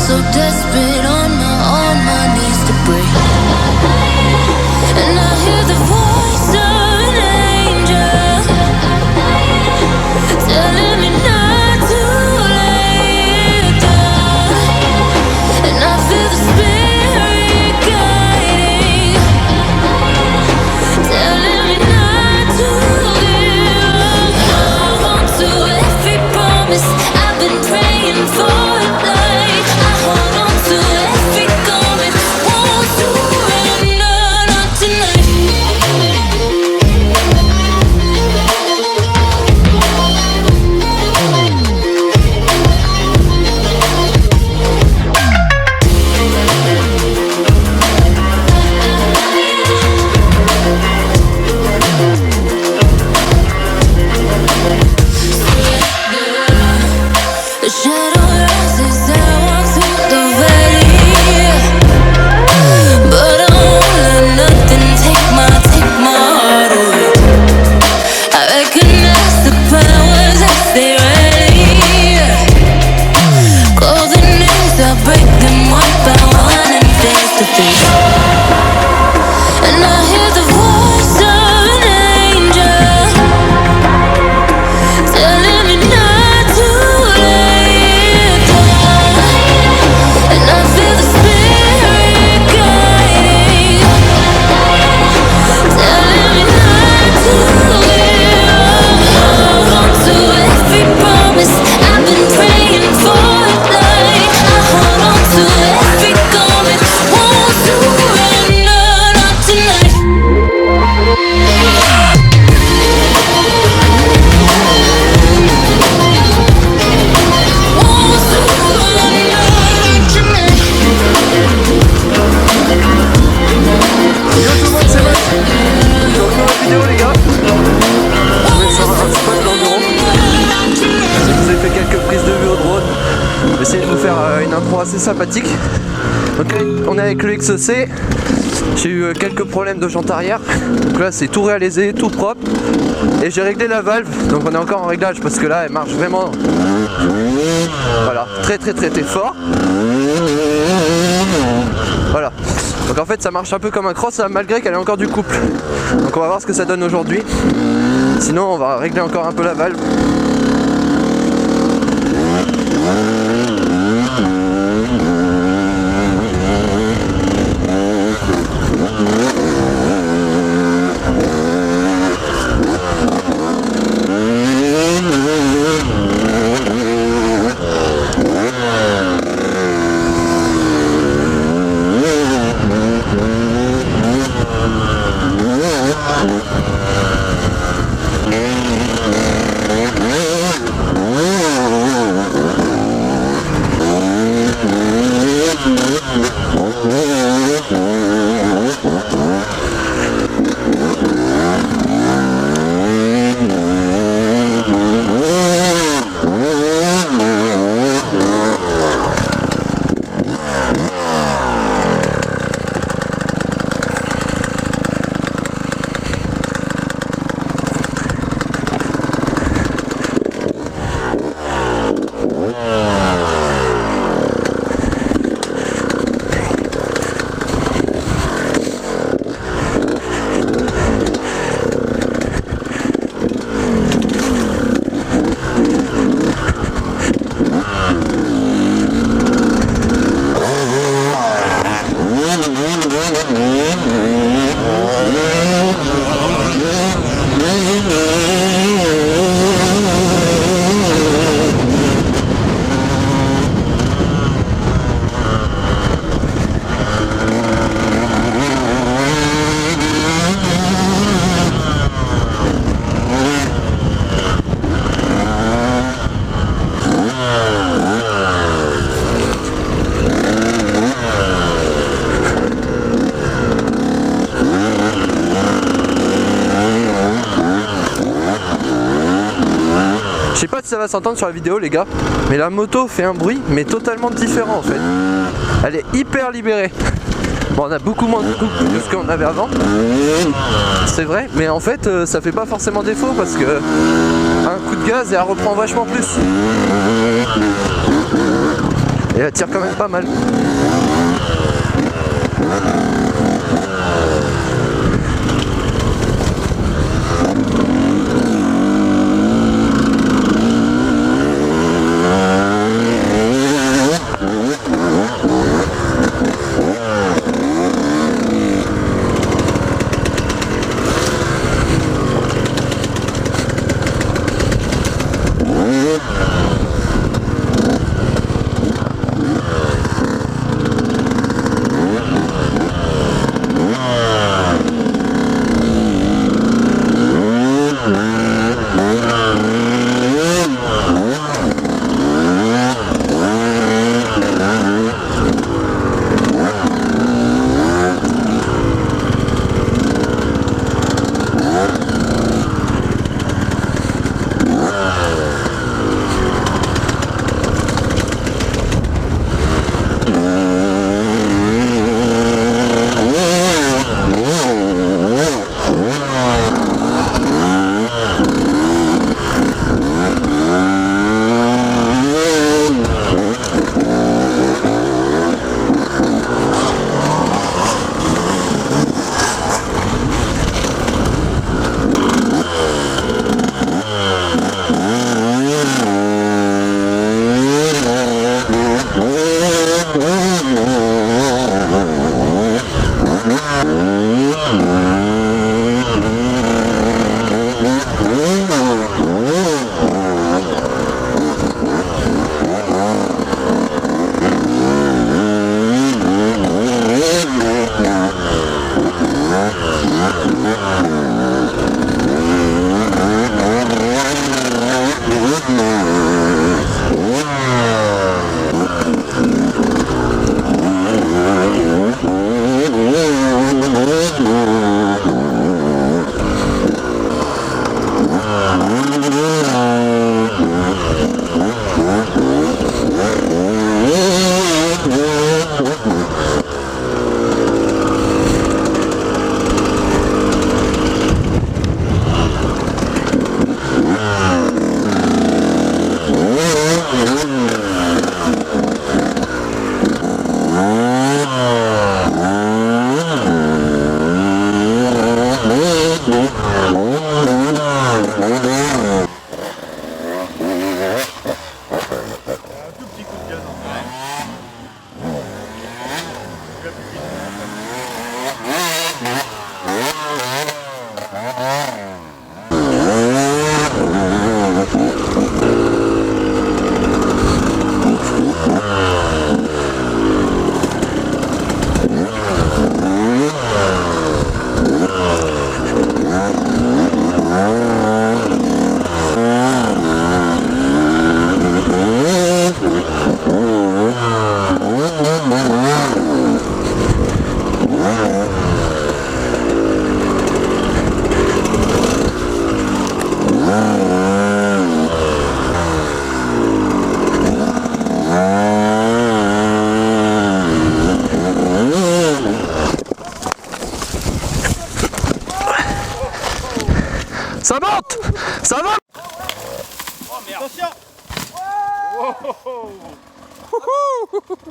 so desperate on my knees to break. And I hear the voice of an angel telling me not to lay it down. And I feel the spirit guiding, telling me not to give up. Hold on to every promise I've been praying for in life. I hold on to every garment, won't surrender, not tonight. The shadow rises, I walk through the valley, but I won't let nothing take my heart away. I recognize the powers as they rally, call the names, I break them one by one and face to face. And I hear the voice of an angel telling me not to lay it down. And I feel the spirit guiding, telling me not to give up. Hold on to every promise I've been praying for at night. I hold on to every garment, won't surrender, not tonight. Won't surrender, not tonight. Yo tout le monde, c'est Max. Je reprends la vidéo les gars. Je vais faire un spot d'enduro. Je vous ai fait quelques prises de vue au drone. Je vais essayer de vous faire une intro assez sympathique. Donc on est avec le XC. J'ai eu quelques problèmes de jante arrière. Donc là c'est tout réalisé, tout propre. Et j'ai réglé la valve. Donc on est encore en réglage parce que là elle marche vraiment. Voilà, très fort. Voilà. Donc en fait ça marche un peu comme un cross malgré qu'elle ait encore du couple. Donc on va voir ce que ça donne aujourd'hui. Sinon on va régler encore un peu la valve. Je sais pas si ça va s'entendre sur la vidéo les gars, mais la moto fait un bruit mais totalement différent en fait. Elle est hyper libérée. Bon, on a beaucoup moins de coups que ce qu'on avait avant, c'est vrai, mais en fait ça fait pas forcément défaut parce que un coup de gaz et elle reprend vachement plus. Et elle tire quand même pas mal. Ça monte! Ça monte! Oh merde! Attention! Oh.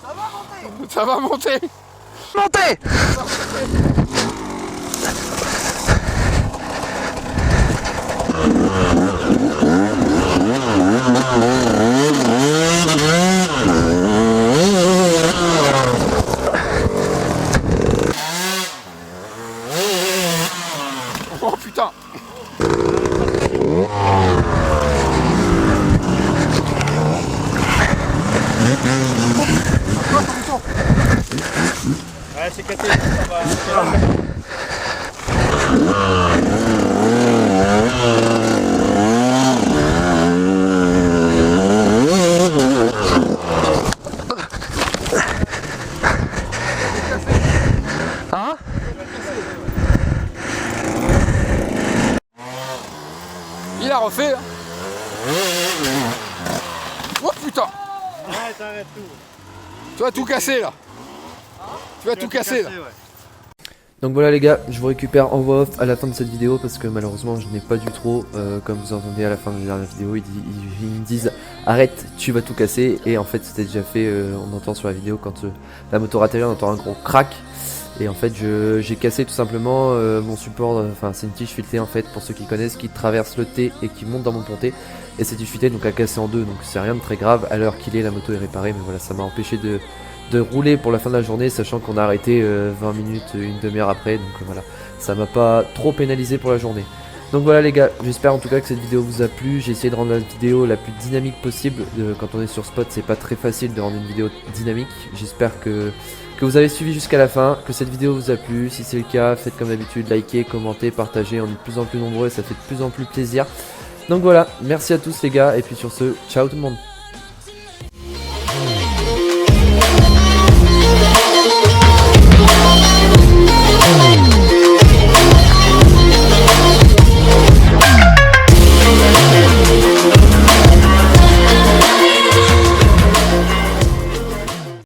Ça va monter! Ça va monter! Montez! Oh putain! Ouais, c'est cassé, ça va. Hein? Il a refait. Hein. Oh putain! Arrête tout. Tu vas tout casser là. Tu vas tout casser là. Ouais. Donc voilà les gars, je vous récupère en voix off à la fin de cette vidéo parce que malheureusement je n'ai pas du trop, comme vous entendez à la fin de la dernière vidéo, ils me disent arrête, tu vas tout casser, et en fait c'était déjà fait, on entend sur la vidéo quand la moto rattache, on entend un gros crack, et en fait j'ai cassé tout simplement mon support, enfin c'est une tige filetée en fait pour ceux qui connaissent, qui traverse le T et qui monte dans mon ponté, et cette tige filetée donc a cassé en deux, donc c'est rien de très grave, à l'heure qu'il est la moto est réparée, mais voilà ça m'a empêché de rouler pour la fin de la journée, sachant qu'on a arrêté 20 minutes, une demi-heure après, donc voilà, ça m'a pas trop pénalisé pour la journée. Donc voilà les gars, j'espère en tout cas que cette vidéo vous a plu, j'ai essayé de rendre la vidéo la plus dynamique possible, quand on est sur spot c'est pas très facile de rendre une vidéo dynamique, j'espère que vous avez suivi jusqu'à la fin, que cette vidéo vous a plu, si c'est le cas, faites comme d'habitude, likez, commentez, partagez, on est de plus en plus nombreux et ça fait de plus en plus plaisir. Donc voilà, merci à tous les gars, et puis sur ce, ciao tout le monde.